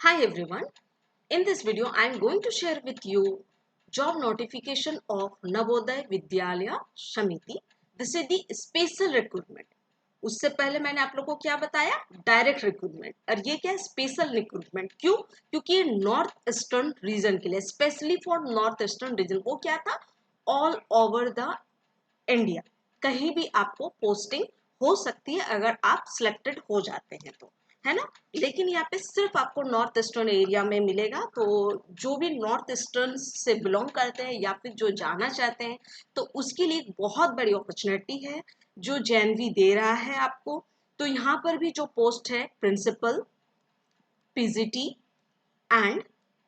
Hi everyone. In this video, I am going to share with you job notification of Navodaya Vidyalaya Samiti. This is the special recruitment. उससे पहले मैंने आप लोगों को क्या बताया, डायरेक्ट रिक्रूटमेंट, और ये क्या है, स्पेशल रिक्रूटमेंट. क्यों? क्योंकि ये नॉर्थ ईस्टर्न रीजन के लिए, specially for north eastern region. वो क्या था, ऑल ओवर द इंडिया, कहीं भी आपको पोस्टिंग हो सकती है अगर आप सिलेक्टेड हो जाते हैं तो, है ना. लेकिन यहाँ पे सिर्फ आपको नॉर्थ ईस्टर्न एरिया में मिलेगा. तो जो भी नॉर्थ ईस्टर्न से बिलोंग करते हैं या फिर जो जाना चाहते हैं, तो उसके लिए एक बहुत बड़ी अपॉर्चुनिटी है जो जेएनवी दे रहा है आपको. तो यहाँ पर भी जो पोस्ट है, प्रिंसिपल, पीजीटी एंड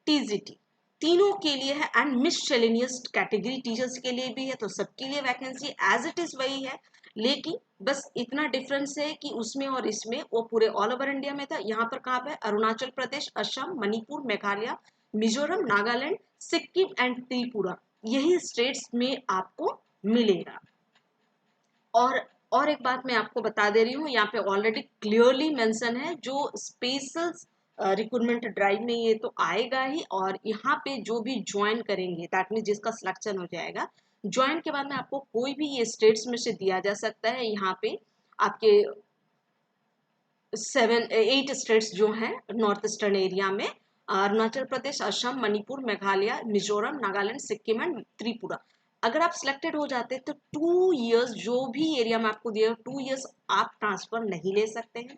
टीजीटी, तीनों के लिए है. एंड मिससेलेनियस कैटेगरी टीचर्स के लिए भी है. तो सबके लिए वैकेंसी एज इट इज वही है, लेकिन बस इतना डिफरेंस है कि उसमें और इसमें वो पूरे ऑल ओवर इंडिया में था. यहाँ पर कहाँ पे, अरुणाचल प्रदेश, असम, मणिपुर, मेघालय, मिजोरम, नागालैंड, सिक्किम एंड त्रिपुरा, यही स्टेट्स में आपको मिलेगा. और एक बात मैं आपको बता दे रही हूँ, यहाँ पे ऑलरेडी क्लियरली मेंशन है जो स्पेशल रिक्रूटमेंट ड्राइव में ये तो आएगा ही. और यहाँ पे जो भी ज्वाइन करेंगे, दैट मीन जिसका सिलेक्शन हो जाएगा, ज्वाइन के बाद में आपको कोई भी ये स्टेट्स में से दिया जा सकता है. यहाँ पे आपके 8 स्टेट्स जो हैं नॉर्थ ईस्टर्न एरिया में, अरुणाचल प्रदेश, असम, मणिपुर, मेघालय, मिजोरम, नागालैंड, सिक्किम एंड त्रिपुरा. अगर आप सिलेक्टेड हो जाते हैं तो 2 इयर्स जो भी एरिया में आपको दिया, 2 इयर्स आप ट्रांसफर नहीं ले सकते हैं.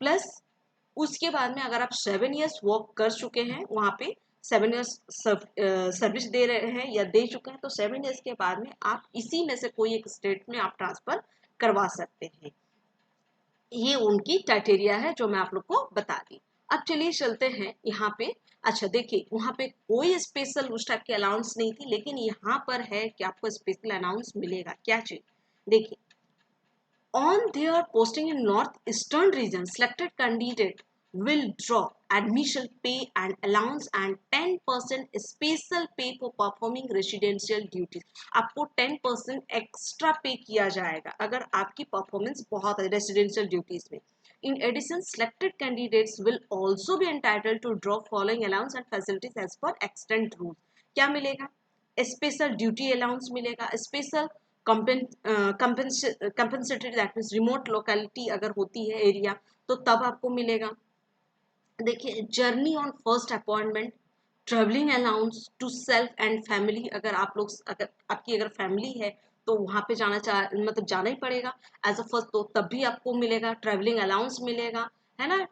प्लस उसके बाद में अगर आप 7 इयर्स वर्क कर चुके हैं वहाँ पे, 7 इयर्स सर्विस दे रहे हैं या दे चुके हैं, तो 7 इयर्स के बाद में आप इसी में से कोई एक स्टेट में आप ट्रांसफर करवा सकते हैं. ये उनकी क्राइटेरिया है जो मैं आप लोग को बता दी. अब चलिए चलते हैं यहाँ पे. अच्छा देखिए, वहाँ पे कोई स्पेशल उस टाइप की अलाउंस नहीं थी, लेकिन यहाँ पर है कि आपको स्पेशल अनाउंस मिलेगा. क्या चीज, देखिए, on their posting in northeastern region, selected candidate will draw admission pay and allowance and 10% special pay for performing residential duties. आपको 10% एक्स्ट्रा पे किया जाएगा अगर आपकी परफॉर्मेंस बहुत है रेसिडेंशियल ड्यूटीज में. In addition, selected candidates will also be entitled to draw following allowance and facilities as per extant rules. क्या मिलेगा? स्पेशल ड्यूटी अलाउंस मिलेगा, special compensated, that means remote locality अगर होती है एरिया तो तब आपको मिलेगा. देखिए, journey on first appointment, travelling allowance to self and family, अगर आप लोग, अगर आपकी अगर फैमिली है तो वहाँ पे मतलब जाना ही पड़ेगा एज अ फर्स्ट, तो तब भी आपको मिलेगा. ट्रेवलिंग अलाउंस मिलेगा, है ना.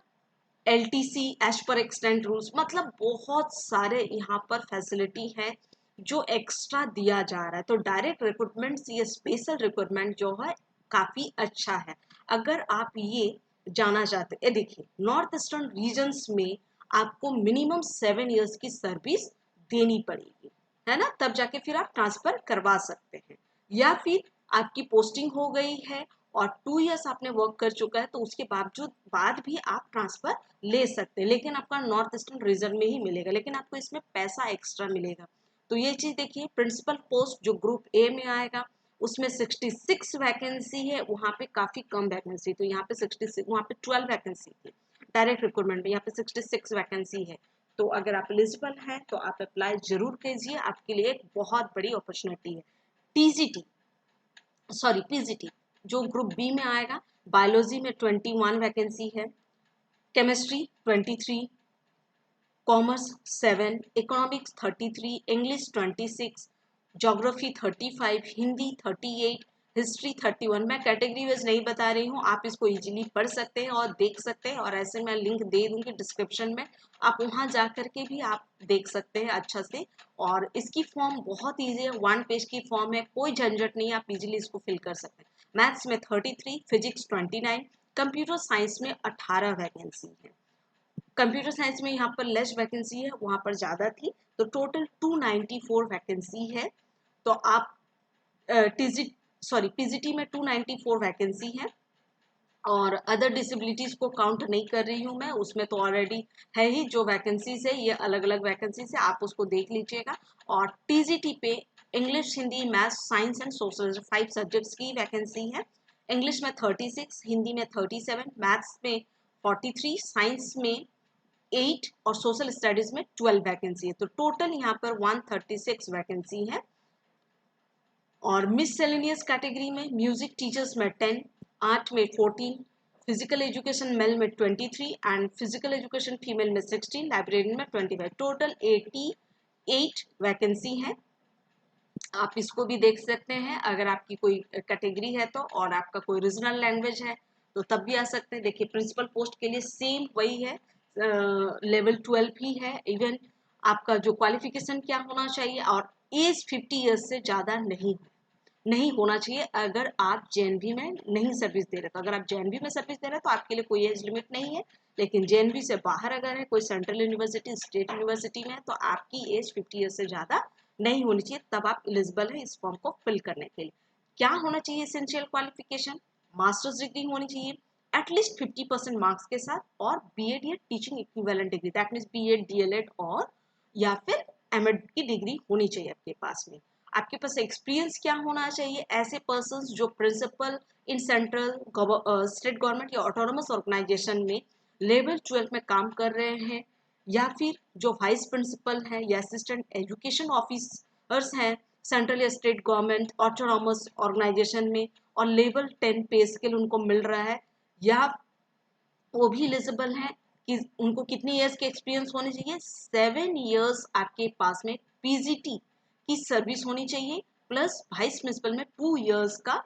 LTC as per extent rules, मतलब बहुत सारे यहाँ पर फैसिलिटी है जो एक्स्ट्रा दिया जा रहा है. तो डायरेक्ट रिक्रूटमेंट से ये स्पेशल रिक्रूटमेंट जो है काफी अच्छा है अगर आप ये जाना चाहते हैं. देखिए, नॉर्थ ईस्टर्न रीजन्स में आपको मिनिमम 7 इयर्स की सर्विस देनी पड़ेगी, है ना, तब जाके फिर आप ट्रांसफर करवा सकते हैं. या फिर आपकी पोस्टिंग हो गई है और 2 इयर्स आपने वर्क कर चुका है तो उसके बावजूद बाद भी आप ट्रांसफर ले सकते हैं, लेकिन आपका नॉर्थ ईस्टर्न रीजन में ही मिलेगा, लेकिन आपको इसमें पैसा एक्स्ट्रा मिलेगा. तो ये चीज देखिए, प्रिंसिपल पोस्ट जो ग्रुप ए में आएगा उसमें 66 वैकेंसी है, वहाँ पे काफी कम वैकेंसी. तो यहाँ पे 66, वहाँ पे 12 वैकेंसी थी डायरेक्ट रिक्रूटमेंट में, यहाँ पे 66 वैकेंसी है. तो अगर आप एलिजिबल हैं तो आप अप्लाई जरूर कीजिए, आपके लिए एक बहुत बड़ी अपॉर्चुनिटी है. टीजीटी, सॉरी पीजीटी जो ग्रुप बी में आएगा, बायोलॉजी में 21 वैकेंसी है, chemistry 23, commerce 7, economics 33, English 26, geography 35, Hindi 38, history 31. मैं कैटेगरी वाइज नहीं बता रही हूँ, आप इसको इजीली पढ़ सकते हैं और देख सकते हैं, और ऐसे मैं लिंक दे दूंगी डिस्क्रिप्शन में, आप वहाँ जा करके भी आप देख सकते हैं अच्छा से. और इसकी फॉर्म बहुत ईजी है, 1 पेज की फॉर्म है, कोई झंझट नहीं है, आप इजीली इसको फिल कर सकते हैं. मैथ्स में 33, फिजिक्स 29, कंप्यूटर साइंस में 18 वैकेंसी है. कंप्यूटर साइंस में यहाँ पर लेस वैकेंसी है, वहाँ पर ज़्यादा थी, तो टोटल 294 वैकेंसी है. तो आप पीजीटी में 294 वैकेंसी है, और अदर डिसेबिलिटीज को काउंट नहीं कर रही हूँ मैं, उसमें तो ऑलरेडी है ही जो वैकेंसीज है, ये अलग अलग वैकेंसीज है, आप उसको देख लीजिएगा. और टीजीटी पे English, Hindi, maths, science and social 5 subjects की वैकेंसी है. इंग्लिश में 36, हिंदी में 37, मैथ्स में 43, साइंस में 8 और सोशल स्टडीज में 12 वैकेंसी है। तो टोटल यहाँ पर 136 वैकेंसी है। और मिससेलेनियस कैटेगरी में म्यूजिक टीचर्स में 10, आर्ट में 14, फिजिकल एजुकेशन मेल में 23 एंड फिजिकल एजुकेशन फीमेल में 16, लाइब्रेरियन में 25, टोटल 88 वैकेंसी है। आप इसको भी देख सकते हैं अगर आपकी कोई कैटेगरी है तो, और आपका कोई रीजनल लैंग्वेज है तो तब भी आ सकते हैं। देखिए प्रिंसिपल पोस्ट के लिए सेम वही है, लेवल 12 ही है। इवन आपका जो क्वालिफिकेशन क्या होना चाहिए, और एज 50 ईयर्स से ज़्यादा नहीं होना चाहिए अगर आप जेएनवी में नहीं सर्विस दे रहे। तो अगर आप जेएनवी में सर्विस दे रहे हैं तो आपके लिए कोई एज लिमिट नहीं है, लेकिन जेएनवी से बाहर अगर है, कोई सेंट्रल यूनिवर्सिटी, स्टेट यूनिवर्सिटी में है, तो आपकी एज 50 ईयर्स से ज़्यादा नहीं होनी चाहिए, तब आप एलिजिबल है इस फॉर्म को फिल करने के लिए। क्या होना चाहिए एसेंशियल क्वालिफिकेशन? मास्टर्स डिग्री होनी चाहिए एटलीस्ट 50% मार्क्स के साथ, और बीएड या teaching equivalent degree, that means BEd, DElEd और या फिर एमएड की डिग्री होनी चाहिए आपके पास में। आपके पास एक्सपीरियंस क्या होना चाहिए? ऐसे पर्सन्स जो principal in central state government या ऑटोनोमस ऑर्गेनाइजेशन में लेवल 12 में काम कर रहे हैं, या फिर जो वाइस प्रिंसिपल है या असिस्टेंट एजुकेशन ऑफिसर्स हैं सेंट्रल या स्टेट गवर्नमेंट ऑटोनोमस ऑर्गेनाइजेशन में, और लेवल 10 पे स्केल उनको मिल रहा है, या वो भी एलिजिबल हैं कि उनको कितनी ईयर्स के एक्सपीरियंस होने चाहिए? 7 ईयर्स आपके पास में पीजीटी की सर्विस होनी चाहिए, प्लस वाइस प्रिंसिपल में 2 ईयर्स का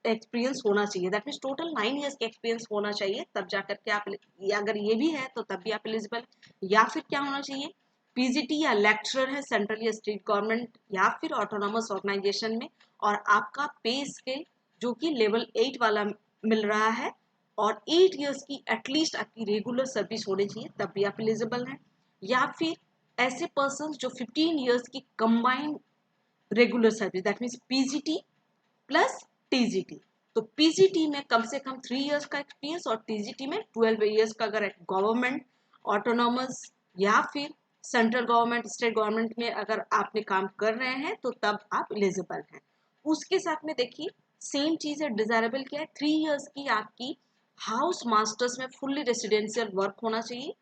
एक्सपीरियंस होना चाहिए, दैट मीन्स टोटल 9 ईयर्स का एक्सपीरियंस होना चाहिए, तब जाकर के आप, अगर ये भी है तो तब भी आप एलिजिबल। या फिर क्या होना चाहिए? पीजीटी या लेक्चरर है सेंट्रल या स्टेट गवर्नमेंट या फिर ऑटोनोमस ऑर्गेनाइजेशन में, और आपका पे स्केल जो कि लेवल 8 वाला मिल रहा है, और 8 ईयर्स की एटलीस्ट आपकी रेगुलर सर्विस होनी चाहिए, तब भी आप एलिजिबल हैं। या फिर ऐसे पर्सन जो 15 ईयर्स की combined regular service, that means PGT plus TGT. तो पीजीटी में कम से कम 3 ईयर्स का एक्सपीरियंस, और टीजीटी में 12 ईयर्स का अगर गवर्नमेंट, ऑटोनॉमस या फिर सेंट्रल गवर्नमेंट, स्टेट गवर्नमेंट में अगर आपने काम कर रहे हैं तो तब आप एलिजिबल हैं। उसके साथ में देखिए सेम चीज़ है, डिजायरेबल क्या है? 3 ईयर्स की आपकी हाउस मास्टर्स में फुल्ली रेसिडेंशियल वर्क होना चाहिए,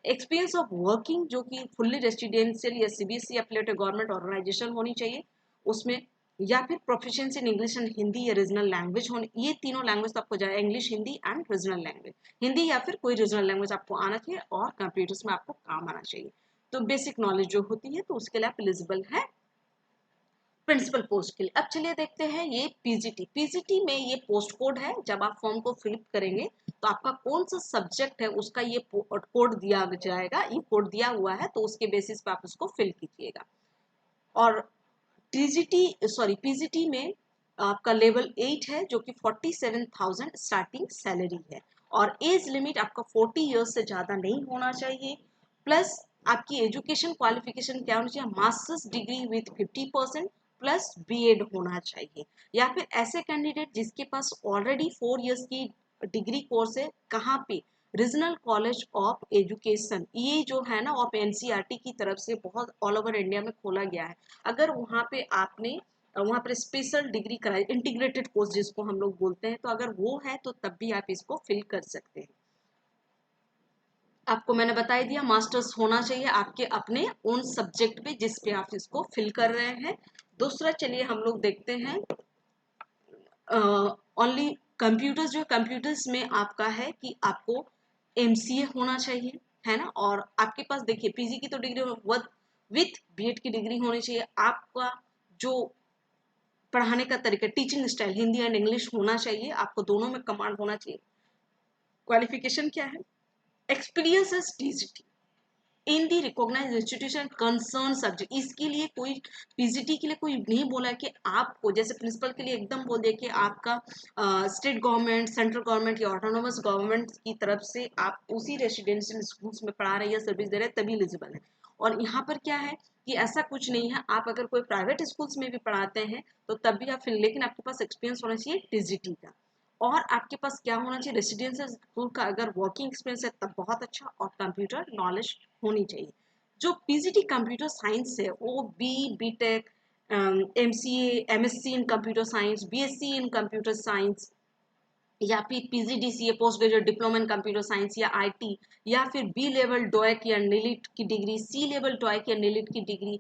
एक्सपीरियंस ऑफ वर्किंग जो कि फुल्ली रेसिडेंशियल या सीबीएसई एफिलिएटेड गवर्नमेंट ऑर्गेनाइजेशन होनी चाहिए उसमें, या फिर proficiency in English and Hindi या रीजनल लैंग्वेज होने, ये तीनों लैंग्वेज तो आपको जाए, English, Hindi and regional language, Hindi या फिर कोई रीजनल लैंग्वेज आपको आना चाहिए, और कंप्यूटर्स में आपको काम आना चाहिए। तो बेसिक नॉलेज जो होती है तो उसके लिए आप एलिजिबल है प्रिंसिपल पोस्ट के लिए। अब चलिए देखते हैं ये पीजीटी में ये पोस्ट कोड है। जब आप फॉर्म को फिल करेंगे तो आपका कौन सा सब्जेक्ट है उसका ये कोड दिया जाएगा, ये कोड दिया हुआ है, तो उसके बेसिस पे आप उसको फिल कीजिएगा। और पीजीटी में आपका लेवल 8 है जो कि 47,000 स्टार्टिंग सैलरी है, और एज लिमिट आपका 40 ईयर्स से ज़्यादा नहीं होना चाहिए, प्लस आपकी एजुकेशन क्वालिफिकेशन क्या होनी चाहिए? Masters degree with 50% plus BEd होना चाहिए, या फिर ऐसे कैंडिडेट जिसके पास ऑलरेडी 4 ईयर्स की डिग्री कोर्स है, कहाँ पे? रीजनल कॉलेज ऑफ एजुकेशन, ये जो है ना ऑफ एनसीईआरटी की तरफ से बहुत ऑल ओवर इंडिया में खोला गया है। अगर वहाँ पे आपने वहाँ पर स्पेशल डिग्री कराई, इंटीग्रेटेड कोर्स जिसको हम लोग बोलते हैं, तो अगर वो है तो तब भी आप इसको फिल कर सकते हैं। आपको मैंने बता ही दिया मास्टर्स होना चाहिए आपके अपने ओन सब्जेक्ट पे जिस पे आप इसको फिल कर रहे हैं। दूसरा चलिए हम लोग देखते हैं ओनली कंप्यूटर्स, जो कंप्यूटर्स में आपका है कि आपको एमसीए होना चाहिए, है ना, और आपके पास देखिए पीजी की तो डिग्री विथ बीएड की डिग्री होनी चाहिए। आपका जो पढ़ाने का तरीका, teaching style Hindi and English होना चाहिए, आपको दोनों में कमांड होना चाहिए। क्वालिफिकेशन क्या है? एक्सपीरियंस एज टीजीटी इन दी रिकॉग्नाइज्ड इंस्टीट्यूशन कंसर्न सब्जेक्ट। इसके लिए कोई पीजीटी के लिए कोई नहीं बोला कि आपको, जैसे प्रिंसिपल के लिए एकदम बोल दिया कि आपका स्टेट गवर्नमेंट, सेंट्रल गवर्नमेंट या ऑटोनोमस गवर्नमेंट की तरफ से आप उसी रेसिडेंशियल स्कूल्स में पढ़ा रहे हैं या सर्विस दे रहे हैं तभी एलिजिबल है। और यहाँ पर क्या है कि ऐसा कुछ नहीं है, आप अगर कोई प्राइवेट स्कूल्स में भी पढ़ाते हैं तो तब भी आप फिर, लेकिन आपके पास एक्सपीरियंस होना चाहिए टीजीटी का, और आपके पास क्या होना चाहिए? रेसिडेंशियल स्कूल का अगर वर्किंग एक्सपीरियंस है तब बहुत अच्छा, और कंप्यूटर नॉलेज होनी चाहिए। जो पीजीटी कंप्यूटर साइंस है वो BTech, MCA, MSc in computer science, BSc in computer science, या फिर PGDCA post graduate diploma in computer science या आईटी, या फिर बी लेवल डोएक या नीलिट की डिग्री, सी लेवल डोएक या नीलिट की डिग्री,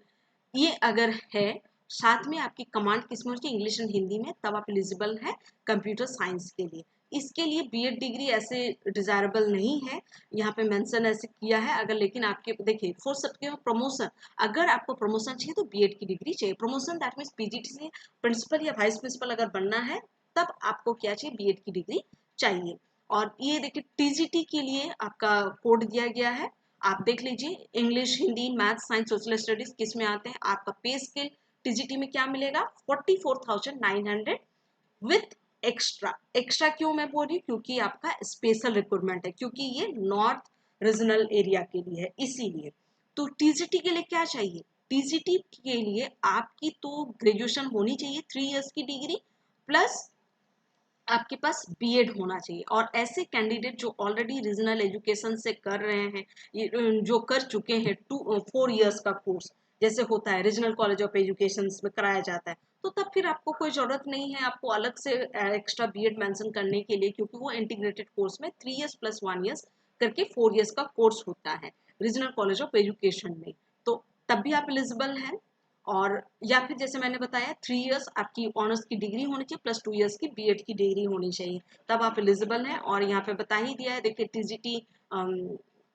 ये अगर है, साथ में आपकी कमांड किसमें होती है, इंग्लिश एंड हिंदी में, तब आप एलिजिबल है कंप्यूटर साइंस के लिए। इसके लिए बीएड डिग्री ऐसे डिजायरेबल नहीं है, यहाँ पे मेंशन ऐसे किया है। अगर लेकिन आपके देखिए फॉर सबके प्रमोशन, अगर आपको प्रमोशन चाहिए तो बीएड की डिग्री चाहिए। प्रमोशन दैट मीन्स पीजीटी से प्रिंसिपल या वाइस प्रिंसिपल अगर बनना है तब आपको क्या चाहिए, बीएड की डिग्री चाहिए। और ये देखिए टीजीटी के लिए आपका कोड दिया गया है, आप देख लीजिए, English, Hindi, math, science, social studies किस में आते हैं। आपका पे स्केल टीजीटी में क्या मिलेगा, 44,900 विथ एक्स्ट्रा। एक्स्ट्रा क्यों मैं बोल रही हूँ, क्योंकि आपका स्पेशल रिक्रूटमेंट है, क्योंकि ये नॉर्थ रीजनल एरिया के लिए है, इसीलिए। तो टीजीटी के लिए क्या चाहिए, टीजीटी के लिए आपकी तो ग्रेजुएशन होनी चाहिए, 3 इयर्स की डिग्री प्लस आपके पास बीएड होना चाहिए। और ऐसे कैंडिडेट जो ऑलरेडी रीजनल एजुकेशन से कर रहे हैं, जो कर चुके हैं 4 इयर्स का कोर्स, जैसे होता है रीजनल कॉलेज ऑफ एजुकेशन में कराया जाता है, तो तब फिर आपको कोई जरूरत नहीं है आपको अलग से एक्स्ट्रा बीएड मेंशन करने के लिए, क्योंकि वो इंटीग्रेटेड कोर्स में 3 इयर्स प्लस 1 इयर्स करके 4 इयर्स का कोर्स होता है रीजनल कॉलेज ऑफ एजुकेशन में। तो तब भी आप एलिजिबल हैं। और या फिर जैसे मैंने बताया 3 इयर्स आपकी ऑनर्स की डिग्री होनी चाहिए प्लस 2 इयर्स की बीएड की डिग्री होनी चाहिए, तब आप एलिजिबल हैं। और यहाँ पे बता ही दिया है, देखिए टीजीटी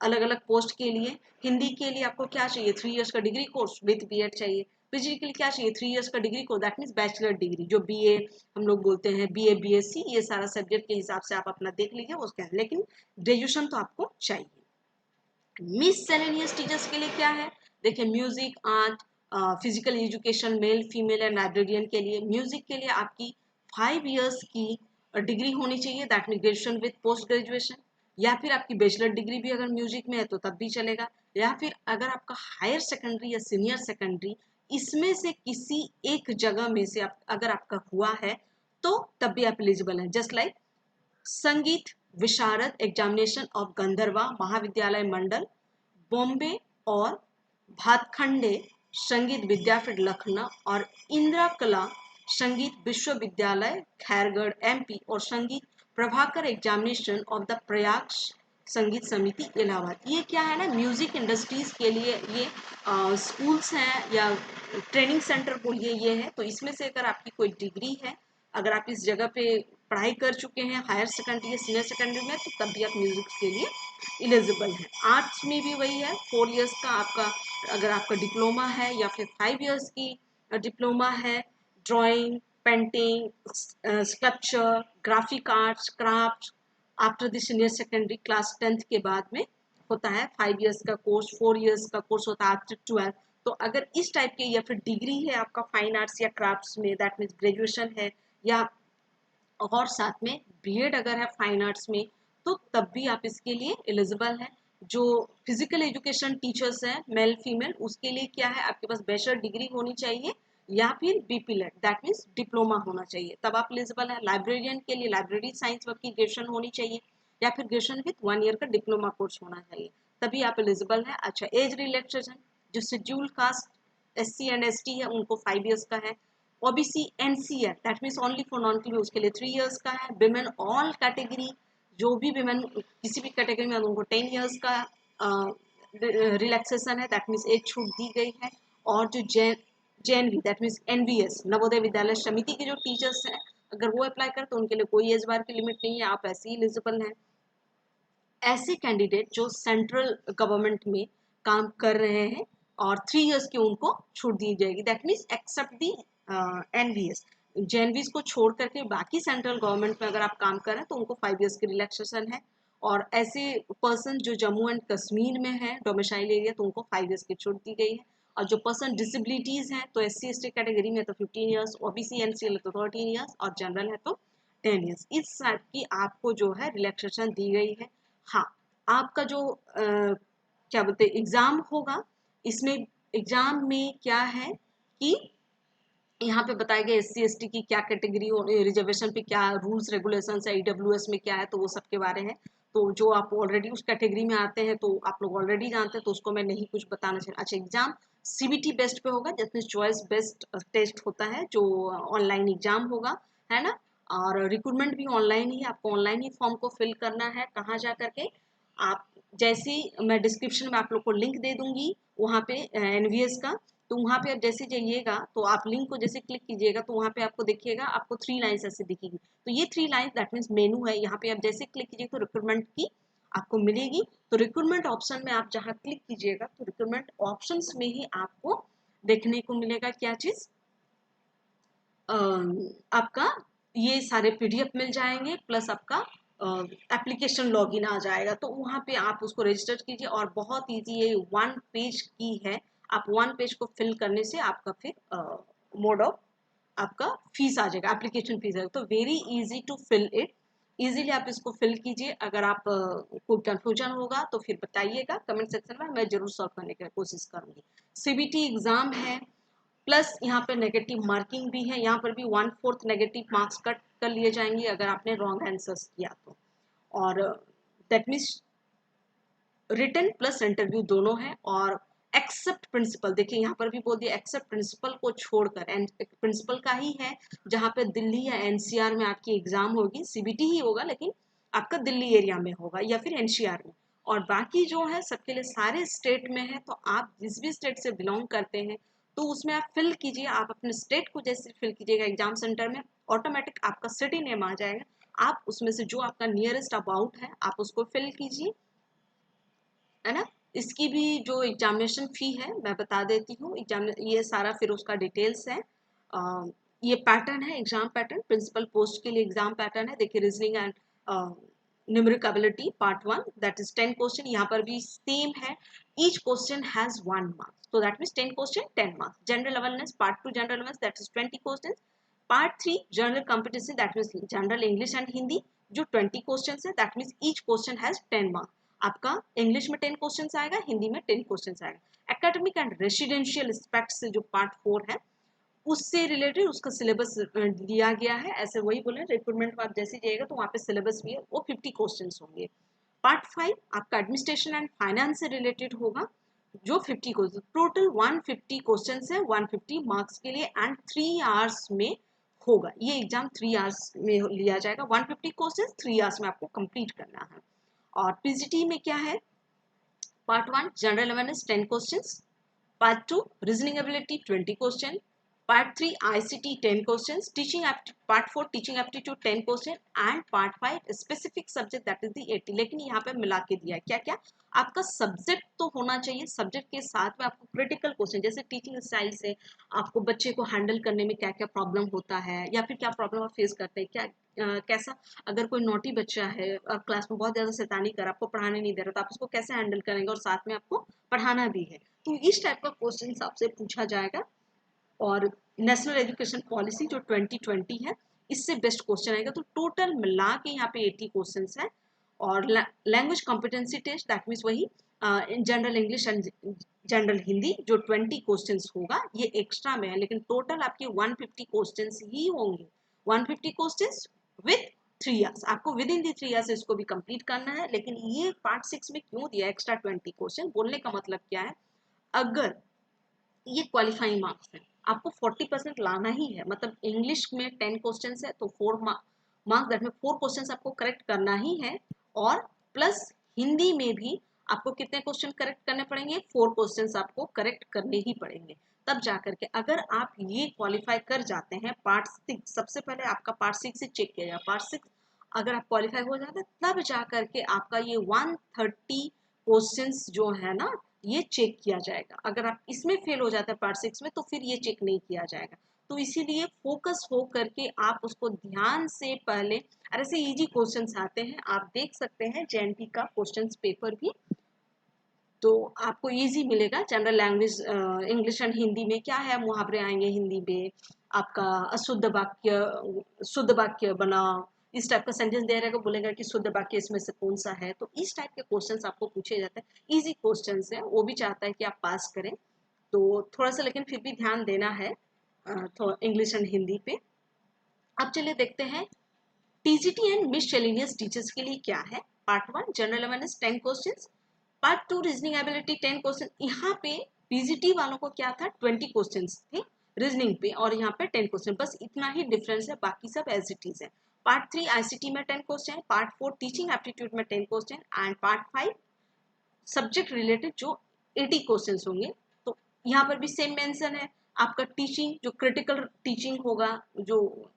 अलग अलग पोस्ट के लिए, हिंदी के लिए आपको क्या चाहिए, 3 इयर्स का डिग्री कोर्स विद बीएड चाहिए। पीजी के लिए क्या चाहिए, 3 इयर्स का degree course, that means bachelor degree, जो बीए हम लोग बोलते हैं, बीए बीएससी, ये सारा सब्जेक्ट के हिसाब से आप अपना देख लीजिए उसके, लेकिन ग्रेजुएशन तो आपको चाहिए। मिससेलेनियस टीचर्स के लिए क्या है, देखिए music, art, physical education, male female and librarian के लिए, म्यूजिक के लिए आपकी 5 इयर्स की डिग्री होनी चाहिए, that mean graduation with post graduation, या फिर आपकी बैचलर डिग्री भी अगर म्यूजिक में है तो तब भी चलेगा, या फिर अगर आपका हायर सेकेंडरी या सीनियर सेकेंडरी इसमें से किसी एक जगह में से अगर आपका हुआ है तो तब भी आप एलिजिबल हैं। जस्ट लाइक संगीत विशारद एग्जामिनेशन ऑफ गंधर्वा महाविद्यालय मंडल बॉम्बे और भातखंडे संगीत विद्यापीठ लखनऊ और इंदिरा कला संगीत विश्वविद्यालय खैरगढ़ एमपी और संगीत Prabhakar examination of the Prayag संगीत समिति इलाहाबाद। ये क्या है ना, म्यूजिक इंडस्ट्रीज के लिए ये स्कूल्स हैं या ट्रेनिंग सेंटर बोलिए, ये है। तो इसमें से अगर आपकी कोई डिग्री है, अगर आप इस जगह पे पढ़ाई कर चुके हैं हायर सेकेंडरी या सीनियर सेकेंडरी में, तो तब भी आप म्यूजिक के लिए इलिजिबल है। आर्ट्स में भी वही है, 4 इयर्स का आपका, अगर आपका डिप्लोमा है या फिर 5 इयर्स की डिप्लोमा है, drawing, painting, sculpture, graphic arts, craft, after the senior secondary class 10th के बाद में होता है 5 इयर्स का कोर्स, 4 इयर्स का कोर्स होता है आफ्टर 12। तो अगर इस टाइप के या फिर डिग्री है आपका फाइन आर्ट्स या क्राफ्ट्स में, दैट मीन्स ग्रेजुएशन है, या और साथ में बीएड अगर है फाइन आर्ट्स में, तो तब भी आप इसके लिए एलिजिबल हैं। जो फिजिकल एजुकेशन टीचर्स हैं मेल फीमेल, उसके लिए क्या है, आपके पास बैचलर डिग्री होनी चाहिए या फिर बीपीलेट दैट मीन्स डिप्लोमा होना चाहिए, तब आप एलिजिबल है। लाइब्रेरियन के लिए लाइब्रेरी साइंस की ग्रेजुएशन होनी चाहिए या फिर ग्रेजुएशन विद 1 ईयर का डिप्लोमा कोर्स होना चाहिए, तभी आप एलिजिबल है। अच्छा, एज रिलैक्सेशन, जो schedule caste SC and ST है उनको 5 इयर्स का है। OBC NCR that means only for non creamy, उसके लिए 3 इयर्स का है। विमेन ऑल कैटेगरी, जो भी विमेन किसी भी कैटेगरी में उनको 10 इयर्स का रिलैक्सेशन है, दैट मीन्स एज छूट दी गई है। और जो JNV that means NVS Navodaya Vidyalaya समिति के जो टीचर्स हैं, अगर वो अप्लाई करते तो उनके लिए कोई एज बार की लिमिट नहीं है, आप ऐसे ही एलिजिबल हैं। ऐसे कैंडिडेट जो सेंट्रल गवर्नमेंट में काम कर रहे हैं और 3 इयर्स की उनको छूट दी जाएगी, that means except the NVS, JNVS को छोड़ करके बाकी सेंट्रल गवर्नमेंट में अगर आप काम कर रहे हैं तो उनको 5 इयर्स की रिलैक्सेशन है। और ऐसे पर्सन जो जम्मू एंड कश्मीर में है डोमिसाइल एरिया, तो उनको 5 इयर्स की छूट दी गई है। और जो पर्सन डिसेबिलिटीज हैं, तो SC ST कैटेगरी में तो 15 इयर्स, OBC NCL है तो 13 इयर्स और जनरल है तो 10 इयर्स, इस टाइप की आपको जो है रिलैक्सेशन दी गई है। हाँ, आपका जो क्या बोलते हैं एग्जाम होगा, इसमें एग्जाम में क्या है कि यहाँ पे बताया गया SC ST की क्या कैटेगरी, रिजर्वेशन पे क्या रूल्स रेगुलेशंस है, EWS में क्या है, तो वो सब के बारे हैं। तो जो आप ऑलरेडी उस कैटेगरी में आते हैं तो आप लोग ऑलरेडी जानते हैं, तो उसको मैं नहीं कुछ बताना चाहिए। अच्छा, एग्जाम CBT बेस्ड पे होगा, जिसमें चॉइस बेस्ड टेस्ट होता है, जो ऑनलाइन एग्जाम होगा, है ना। और रिक्रूटमेंट भी ऑनलाइन ही, आपको ऑनलाइन ही फॉर्म को फिल करना है। कहाँ जा करके, आप जैसे मैं डिस्क्रिप्शन में आप लोग को लिंक दे दूंगी वहाँ पे एनवीएस का, तो वहाँ पे आप जैसे जाइएगा तो आप लिंक को जैसे क्लिक कीजिएगा तो वहाँ पे आपको देखिएगा, आपको 3 लाइन्स ऐसे दिखेगी। तो ये 3 लाइन्स दैट मीन्स मेनू है। यहाँ पे आप जैसे क्लिक कीजिए तो रिक्रूटमेंट की आपको मिलेगी। तो रिक्रूटमेंट ऑप्शन में आप जहाँ क्लिक कीजिएगा तो रिक्रूटमेंट ऑप्शंस में ही आपको देखने को मिलेगा क्या चीज़, आपका ये सारे पीडीएफ मिल जाएंगे, प्लस आपका एप्लीकेशन लॉगिन आ जाएगा। तो वहाँ पे आप उसको रजिस्टर कीजिए और बहुत इजी है, 1 पेज की है। आप 1 पेज को फिल करने से आपका फिर मोड ऑफ आपका फीस आ जाएगा, एप्लीकेशन फीस आएगा। तो very easy to fill it, easily आप इसको फिल कीजिए। अगर आप कोई कंफ्यूजन होगा तो फिर बताइएगा कमेंट सेक्शन में, मैं जरूर सॉल्व करने की कोशिश करूंगी। सीबीटी एग्जाम है, प्लस यहाँ पे नेगेटिव मार्किंग भी है। यहाँ पर भी 1/4 नेगेटिव मार्क्स कट कर लिए जाएंगे अगर आपने रॉन्ग आंसर्स किया तो। और that means written plus interview दोनों है। और एक्सेप्ट प्रिंसिपल, देखिए यहाँ पर भी बोल दिया एक्सेप्ट प्रिंसिपल को छोड़कर, एंड प्रिंसिपल का ही है जहाँ पे दिल्ली या एनसीआर में आपकी एग्जाम होगी। सीबीटी ही होगा लेकिन आपका दिल्ली एरिया में होगा या फिर एनसीआर में। और बाकी जो है सबके लिए सारे स्टेट में है। तो आप जिस भी स्टेट से बिलोंग करते हैं तो उसमें आप फिल कीजिए, आप अपने स्टेट को जैसे फिल कीजिएगा एग्जाम सेंटर में, ऑटोमेटिक आपका सिटी नेम आ जाएगा। आप उसमें से जो आपका नियरेस्ट अबाउट है आप उसको फिल कीजिए, है ना। इसकी भी जो एग्जामिनेशन फी है मैं बता देती हूँ। एग्जाम ये सारा फिर उसका डिटेल्स है। ये पैटर्न है एग्जाम पैटर्न, प्रिंसिपल पोस्ट के लिए एग्जाम पैटर्न है। देखिए reasoning and numeric ability part 1 that is 10 question. यहाँ पर भी सेम है, ईच क्वेश्चन हैज 1 मार्क्स, तो that means 10 question 10 marks. General awareness part 2 general awareness that is 20 question. Part 3 general competency that means general English and Hindi जो 20 question है, that means each question has 10 marks. आपका English में 10 question आएगा, हिंदी में 10 question आएगा। Academic and residential aspect से जो part 4 है उससे रिलेटेड उसका सिलेबस दिया गया है। ऐसे वही बोले रिक्रूटमेंट में आप जैसे जाइएगा तो वहाँ पे सिलेबस भी है, वो 50 क्वेश्चन होंगे। पार्ट 5 आपका एडमिनिस्ट्रेशन एंड फाइनेंस से रिलेटेड होगा जो 50 क्वेश्चन, टोटल 150 क्वेश्चन है 150 मार्क्स के लिए एंड 3 आवर्स में होगा। ये एग्जाम 3 आवर्स में लिया जाएगा। 150 क्वेश्चन 3 आवर्स में आपको कंप्लीट करना है। और पीजीटी में क्या है, part 1 general awareness 10 questions, part 2 reasoning ability 20 question, part 3 ICT 10 questions, teaching part 4 teaching aptitude 10 question and part 5 specific subject that is the 80। लेकिन यहाँ पे मिला के दिया है क्या क्या, आपका सब्जेक्ट तो होना चाहिए, सब्जेक्ट के साथ में आपको क्रिटिकल क्वेश्चन जैसे टीचिंग स्टाइल से आपको बच्चे को हैंडल करने में क्या क्या प्रॉब्लम होता है या फिर क्या प्रॉब्लम आप फेस करते हैं, क्या कैसा अगर कोई नोटी बच्चा है क्लास में बहुत ज़्यादा शैतानी कर आपको पढ़ाने नहीं दे रहा तो आप उसको कैसे हैंडल करेंगे और साथ में आपको पढ़ाना भी है। तो इस टाइप का क्वेश्चन आपसे पूछा जाएगा। और नेशनल एजुकेशन पॉलिसी जो 2020 है इससे बेस्ट क्वेश्चन आएगा। तो टोटल मिला के यहाँ पे 80 क्वेश्चन है। और language competency test that means वही general English and general Hindi जो 20 क्वेश्चन होगा ये एक्स्ट्रा में है, लेकिन टोटल आपके 150 क्वेश्चन ही होंगे। 150 क्वेश्चन विथ 3 इयर्स, आपको विद इन दी 3 इयर्स इसको भी कंप्लीट करना है। लेकिन ये पार्ट 6 में क्यों दिया एक्स्ट्रा 20 क्वेश्चन, बोलने का मतलब क्या है, अगर ये क्वालिफाइंग मार्क्स है आपको 40% लाना ही है। मतलब इंग्लिश में 10 क्वेश्चन है तो 4 मार्क्स दैट में 4 क्वेश्चन आपको करेक्ट करना ही है। और प्लस हिंदी में भी आपको कितने क्वेश्चन करेक्ट करने पड़ेंगे, 4 क्वेश्चन आपको करेक्ट करने ही पड़ेंगे। तब जाकर के अगर आप ये क्वालिफाई कर जाते हैं पार्ट 6, सबसे पहले आपका पार्ट 6 से चेक किया जाए, पार्ट 6 अगर आप क्वालिफाई हो जाते हैं तब जाकर के आपका ये 130 क्वेश्चंस जो है ना ये चेक किया जाएगा। अगर आप इसमें फेल हो जाते हैं पार्ट 6 में तो फिर ये चेक नहीं किया जाएगा। तो इसीलिए फोकस हो करके आप उसको ध्यान से पहले, अरे ऐसे इजी क्वेश्चंस आते हैं आप देख सकते हैं जेएनटी का क्वेश्चंस पेपर भी, तो आपको इजी मिलेगा। General language English and Hindi में क्या है, मुहावरे आएंगे हिंदी में, आपका अशुद्ध वाक्य शुद्ध वाक्य बनाओ, इस टाइप का सेंटेंस दे रहेगा, बोलेगा कि शुद्ध वाक्य इसमें से कौन सा है। तो इस टाइप के क्वेश्चंस आपको पूछे जाते हैं, इजी क्वेश्चंस है, वो भी चाहता है कि आप पास करें। तो थोड़ा सा लेकिन फिर भी ध्यान देना है तो इंग्लिश एंड हिंदी पे। अब चलिए देखते हैं टीजीटी एंड मिससेलेनियस टीचर्स के लिए क्या है। Part 1 general awareness 10 questions, part 2 reasoning ability 10 question. यहाँ पे पीजीटी वालों को क्या था 20 क्वेश्चंस थे, रीजनिंग पे, और यहाँ पे 10 क्वेश्चन, बस इतना ही डिफरेंस है, बाकी सब एज इट इज है। पार्ट 3 आईसीटी में 10 क्वेश्चन, पार्ट 4 टीचिंग एप्टीट्यूड में 10 question, and part 5 subject related जो 80 क्वेश्चंस होंगे। तो यहाँ पर भी सेम मेंशन है, आपका टीचिंग जो क्रिटिकल टीचिंग होगा, जो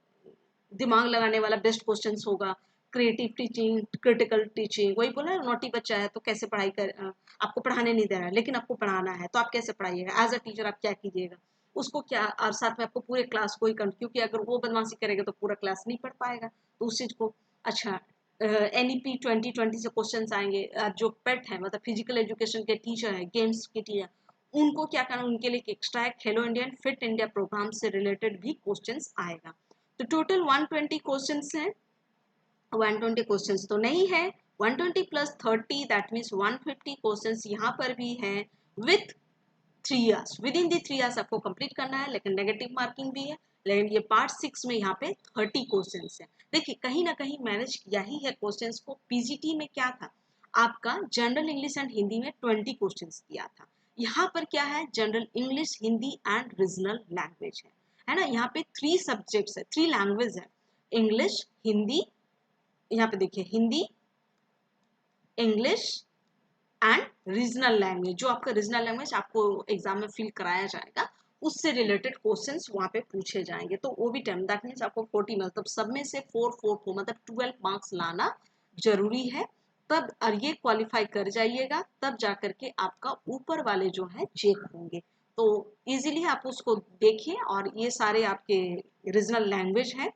दिमाग लगाने वाला बेस्ट क्वेश्चंस होगा, क्रिएटिव टीचिंग, क्रिटिकल टीचिंग, वही बोला नोटी बच्चा है तो कैसे पढ़ाई कर, आपको पढ़ाने नहीं दे रहा है लेकिन आपको पढ़ाना है, तो आप कैसे पढ़ाइएगा, एज अ टीचर आप क्या कीजिएगा उसको, क्या, और साथ में आपको पूरे क्लास को ही क्योंकि अगर वो बदमाशी करेगा तो पूरा क्लास नहीं पढ़ पाएगा, तो उस चीज को। अच्छा, NEP 2020 से क्वेश्चन आएंगे, जो पेट है मतलब फिजिकल एजुकेशन के टीचर है, गेम्स के टीचर, उनको क्या करना, उनके लिए एक्स्ट्रा एक Khelo India and fit India programme से रिलेटेड भी क्वेश्चंस आएगा। तो टोटल 120 क्वेश्चंस हैं, 120 क्वेश्चंस तो नहीं है, 120 प्लस 30 दैट मीन्स 150 क्वेश्चंस यहाँ पर भी हैं with 3 years, with in the 3 years आपको कंप्लीट करना है, लेकिन नेगेटिव मार्किंग भी है। लेकिन ये पार्ट 6 में यहाँ पे 30 क्वेश्चंस है। देखिए कहीं ना कहीं मैनेज किया ही है क्वेश्चंस को। पीजीटी में क्या था आपका, जनरल इंग्लिश एंड हिंदी में 20 क्वेश्चंस किया था, यहाँ पर क्या है, general English, Hindi and regional language है ना। यहाँ पे 3 सब्जेक्ट्स है, 3 लैंग्वेज है, इंग्लिश, हिंदी, यहाँ पे देखिए Hindi, English and regional language, जो आपका रीजनल लैंग्वेज आपको एग्जाम में फिल कराया जाएगा, उससे रिलेटेड क्वेश्चंस वहाँ पे पूछे जाएंगे। तो वो भी टाइम, दैट मीन्स आपको 40 मतलब सब में से 4 मतलब 12 मार्क्स लाना जरूरी है, तब और ये क्वालिफाई कर जाइएगा, तब जा करके आपका ऊपर वाले जो है चेक होंगे। तो इजीली आप उसको देखिए, और ये सारे आपके रीजनल लैंग्वेज है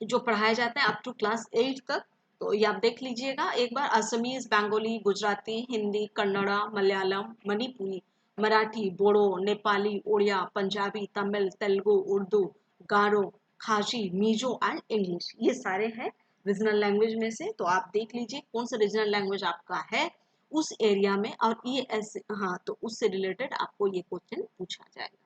जो पढ़ाया जाता है अप टू क्लास 8 तक। तो ये आप देख लीजिएगा एक बार, असमीज, बंगाली, गुजराती, हिंदी, कन्नड़ा, मलयालम, मणिपुरी, मराठी, बोडो, नेपाली, ओडिया, पंजाबी, तमिल, तेलुगु, उर्दू, गारो, खासी, मीजो एंड इंग्लिश, ये सारे हैं रीजनल लैंग्वेज में से। तो आप देख लीजिए कौन सा रीजनल लैंग्वेज आपका है उस एरिया में, और ये ऐसे, हाँ, तो उससे रिलेटेड आपको ये क्वेश्चन पूछा जाएगा।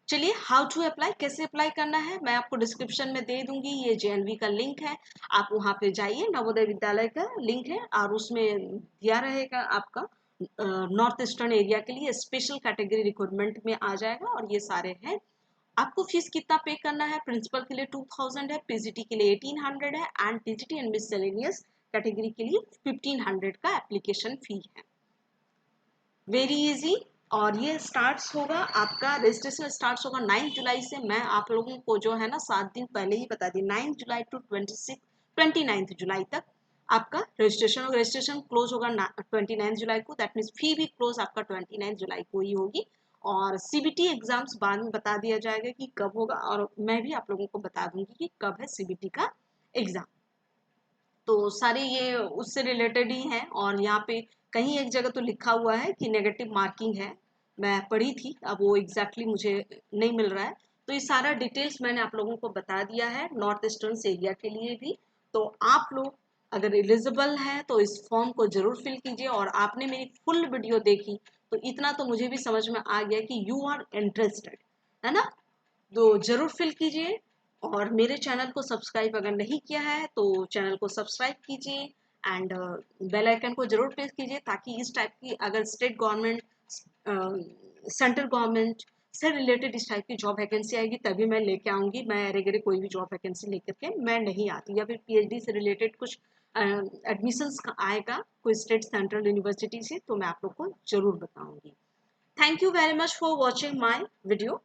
चलिए, हाउ टू अप्लाई, कैसे अप्लाई करना है मैं आपको डिस्क्रिप्शन में दे दूंगी, ये JNV का लिंक है, आप वहां पे जाइए, नवोदय विद्यालय का लिंक है, और उसमें दिया रहेगा आपका नॉर्थ ईस्टर्न एरिया के लिए स्पेशल कैटेगरी रिक्रूटमेंट में आ जाएगा, और ये सारे हैं। आपको फीस कितना पे करना है, प्रिंसिपल के लिए 2000 है, PGT के लिए 1800 है, and TGT and miscellaneous category के लिए 1500 का एप्लीकेशन फी है। Very easy. और ये स्टार्ट्स होगा, आपका रजिस्ट्रेशन स्टार्ट्स होगा 9 जुलाई से। मैं आप लोगों को जो है ना 7 दिन पहले ही बता दी, 9 जुलाई टू 29 जुलाई तक आपका रजिस्ट्रेशन होगा। रजिस्ट्रेशन क्लोज होगा 29 जुलाई को, दैट मीन्स फी भी क्लोज आपका 29 जुलाई को ही होगी। और CBT एग्जाम्स बाद में बता दिया जाएगा कि कब होगा, और मैं भी आप लोगों को बता दूंगी कि कब है CBT का एग्जाम। तो सारे ये उससे रिलेटेड ही हैं, और यहाँ पे कहीं एक जगह तो लिखा हुआ है कि नेगेटिव मार्किंग है, मैं पढ़ी थी, अब वो एग्जैक्टली मुझे नहीं मिल रहा है। तो ये सारा डिटेल्स मैंने आप लोगों को बता दिया है नॉर्थ ईस्टर्न एरिया के लिए भी। तो आप लोग अगर एलिजिबल हैं तो इस फॉर्म को जरूर फिल कीजिए, और आपने मेरी फुल वीडियो देखी तो इतना तो मुझे भी समझ में आ गया कि यू आर इंटरेस्टेड, है ना। तो जरूर फिल कीजिए, और मेरे चैनल को सब्सक्राइब अगर नहीं किया है तो चैनल को सब्सक्राइब कीजिए, एंड बेल आइकन को जरूर प्रेस कीजिए, ताकि इस टाइप की अगर स्टेट गवर्नमेंट, सेंट्रल गवर्नमेंट से रिलेटेड इस टाइप की जॉब वैकेंसी आएगी तभी मैं लेके आऊँगी। मैं रेगुलर कोई भी जॉब वैकेंसी लेकर के मैं नहीं आती, या फिर PhD से रिलेटेड कुछ एडमिशन्स का आएगा कोई स्टेट सेंट्रल यूनिवर्सिटी से, तो मैं आप लोग को जरूर बताऊँगी। Thank you very much for watching my video.